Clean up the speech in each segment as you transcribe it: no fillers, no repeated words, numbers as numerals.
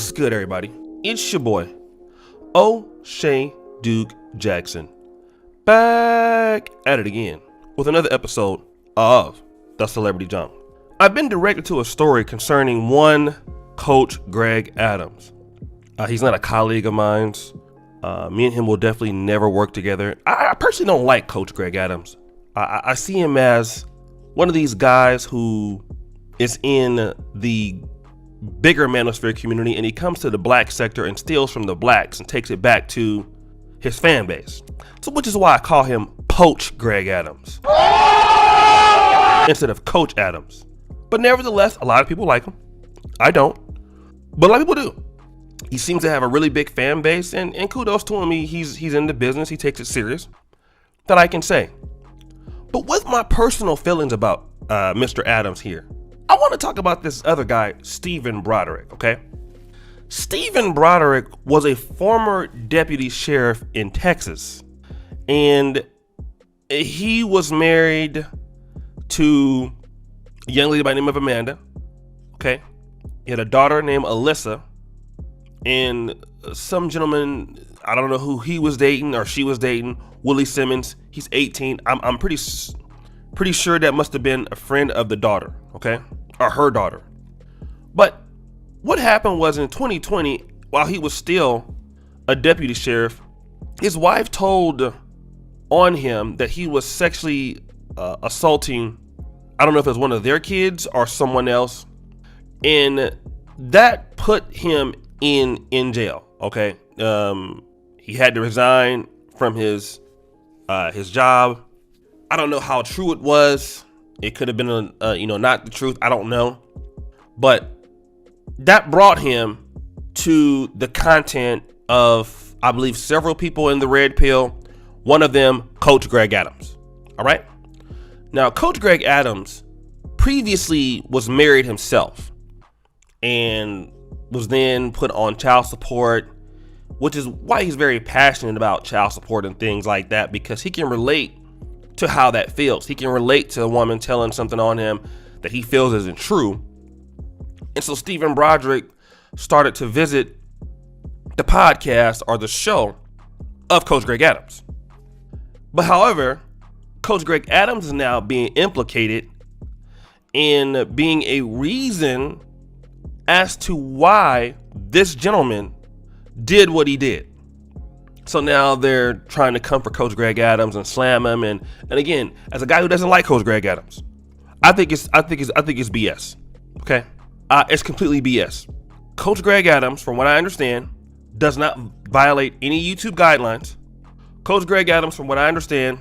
What's good, everybody? It's your boy, O'Shea Duke Jackson, back at it again with another episode of The Celebrity Jump. I've been directed to a story concerning one Coach Greg Adams. He's not a colleague of mine. Me and him will definitely never work together. I personally don't like Coach Greg Adams. I see him as one of these guys who is in the bigger manosphere community, and he comes to the black sector and steals from the blacks and takes it back to his fan base. So, which is why I call him Poach Greg Adams instead of Coach Adams. But nevertheless, a lot of people like him. I don't, but a lot of people do. He seems to have a really big fan base, and kudos to him. He's in the business. He takes it serious. That I can say. But with my personal feelings about Mr. Adams here, I want to talk about this other guy, Stephen Broderick, okay? Stephen Broderick was a former deputy sheriff in Texas, and he was married to a young lady by the name of Amanda, okay? He had a daughter named Alyssa, and some gentleman, I don't know who he was dating or she was dating, Willie Simmons. He's 18. I'm pretty sure that must have been a friend of the daughter, okay? Or her daughter. But what happened was in 2020, while he was still a deputy sheriff, his wife told on him that he was sexually assaulting, I don't know if it was one of their kids or someone else, and that put him in jail, okay? He had to resign from his job. I don't know how true it was. It could have been, not the truth. I don't know. But that brought him to the content of, I believe, several people in the red pill. One of them, Coach Greg Adams. All right. Now, Coach Greg Adams previously was married himself and was then put on child support, which is why he's very passionate about child support and things like that, because he can relate to how that feels. He can relate to a woman telling something on him that he feels isn't true. And so Stephen Broderick started to visit the podcast or the show of Coach Greg Adams. But however, Coach Greg Adams is now being implicated in being a reason as to why this gentleman did what he did. So now they're trying to come for Coach Greg Adams and slam him. And again, as a guy who doesn't like Coach Greg Adams, I think it's BS. Okay, it's completely BS. Coach Greg Adams, from what I understand, does not violate any YouTube guidelines. Coach Greg Adams, from what I understand,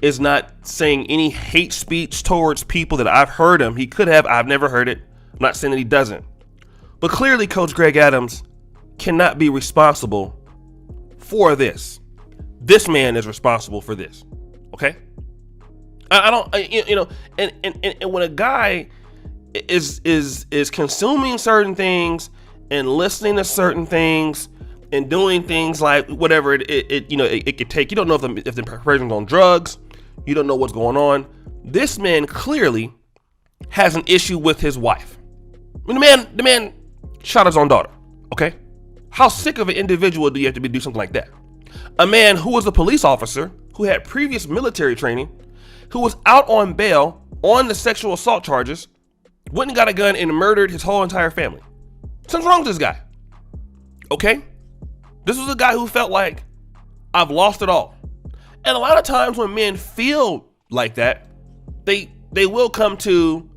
is not saying any hate speech towards people that I've heard him. He could have. I've never heard it. I'm not saying that he doesn't. But clearly, Coach Greg Adams cannot be responsible for this. This man is responsible for this. Okay. And when a guy is consuming certain things and listening to certain things and doing things like whatever it could take, you don't know if the person's on drugs, you don't know what's going on. This man clearly has an issue with his wife. I mean, the man shot his own daughter. Okay. How sick of an individual do you have to be to do something like that? A man who was a police officer, who had previous military training, who was out on bail on the sexual assault charges, went and got a gun and murdered his whole entire family. Something's wrong with this guy. Okay? This was a guy who felt like, I've lost it all. And a lot of times when men feel like that, they will come to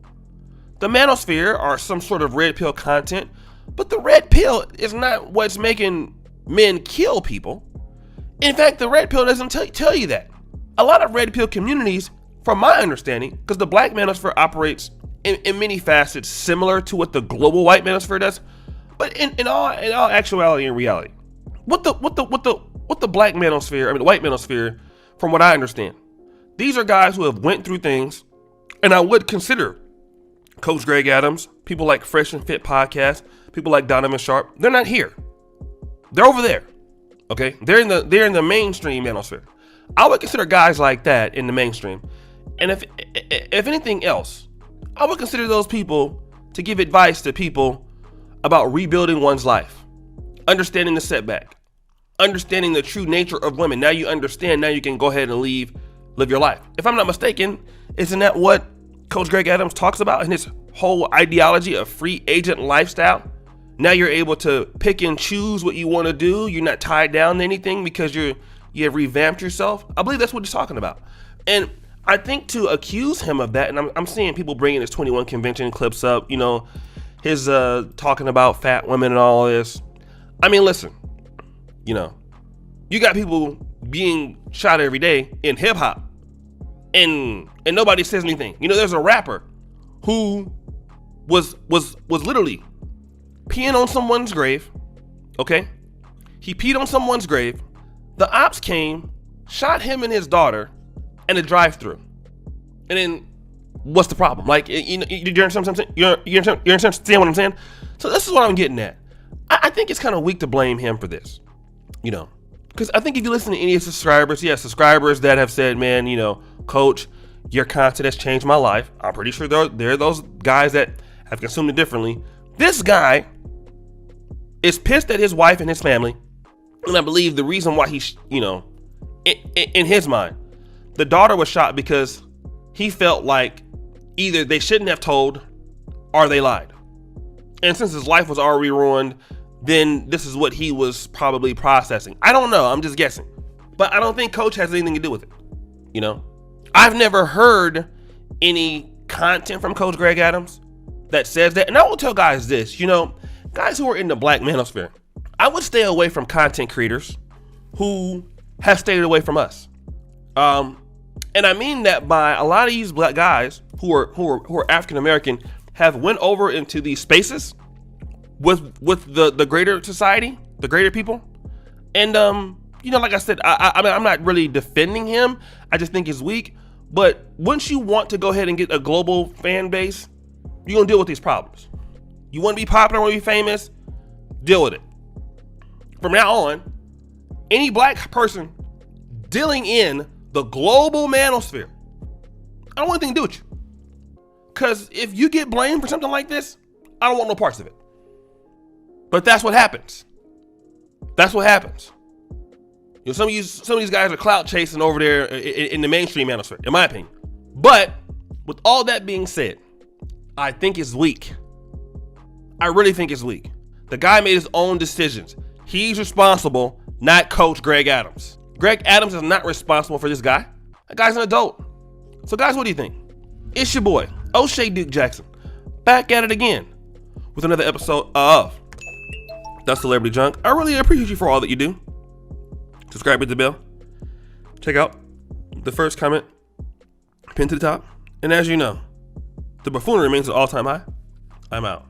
the manosphere or some sort of red pill content. But the red pill is not what's making men kill people. In fact, the red pill doesn't tell you that. A lot of red pill communities, from my understanding, because the black manosphere operates in many facets similar to what the global white manosphere does, but in all actuality and reality, what the black manosphere, the white manosphere, from what I understand, these are guys who have went through things, and I would consider Coach Greg Adams, people like Fresh and Fit Podcast, people like Donovan Sharp, they're not here. They're over there. Okay? They're in the mainstream manosphere. I would consider guys like that in the mainstream. And if anything else, I would consider those people to give advice to people about rebuilding one's life, understanding the setback, understanding the true nature of women. Now you understand, now you can go ahead and live your life. If I'm not mistaken, isn't that what Coach Greg Adams talks about in his whole ideology of free agent lifestyle? Now you're able to pick and choose what you want to do. You're not tied down to anything because you have revamped yourself. I believe that's what he's talking about. And I think to accuse him of that, and I'm seeing people bringing his 21 convention clips up, his talking about fat women and all this. I mean, listen, you got people being shot every day in hip hop and nobody says anything. There's a rapper who was literally peeing on someone's grave. Okay. He peed on someone's grave. The ops came, shot him and his daughter in a drive-thru. And then what's the problem? Like, you understand what I'm saying? You understand what I'm saying? So this is what I'm getting at. I think it's kind of weak to blame him for this, because I think if you listen to any subscribers, subscribers that have said, man, Coach, your content has changed my life. I'm pretty sure there are those guys that have consumed it differently. This guy is pissed at his wife and his family. And I believe the reason why in his mind, the daughter was shot because he felt like either they shouldn't have told or they lied. And since his life was already ruined, then this is what he was probably processing. I don't know. I'm just guessing. But I don't think Coach has anything to do with it. I've never heard any content from Coach Greg Adams that says that. And I will tell guys this, guys who are in the black manosphere, I would stay away from content creators who have stayed away from us. And I mean that by a lot of these black guys who are African American have went over into these spaces with the greater society, the greater people. And like I said, I mean, I'm not really defending him. I just think he's weak. But once you want to go ahead and get a global fan base, you're gonna deal with these problems. You want to be popular, want to be famous, deal with it. From now on, any black person dealing in the global manosphere, I don't want anything to do with you. Because if you get blamed for something like this, I don't want no parts of it. But that's what happens. That's what happens. Some of these guys are clout chasing over there in the mainstream manosphere, in my opinion. But with all that being said, I think it's weak. I really think it's weak. The guy made his own decisions. He's responsible, not Coach Greg Adams. Greg Adams is not responsible for this guy. That guy's an adult. So guys, what do you think? It's your boy, O'Shea Duke Jackson, back at it again with another episode of The Celebrity Junk. I really appreciate you for all that you do. Subscribe, hit the bell. Check out the first comment pinned to the top. And as you know, the buffoonery remains at all-time high. I'm out.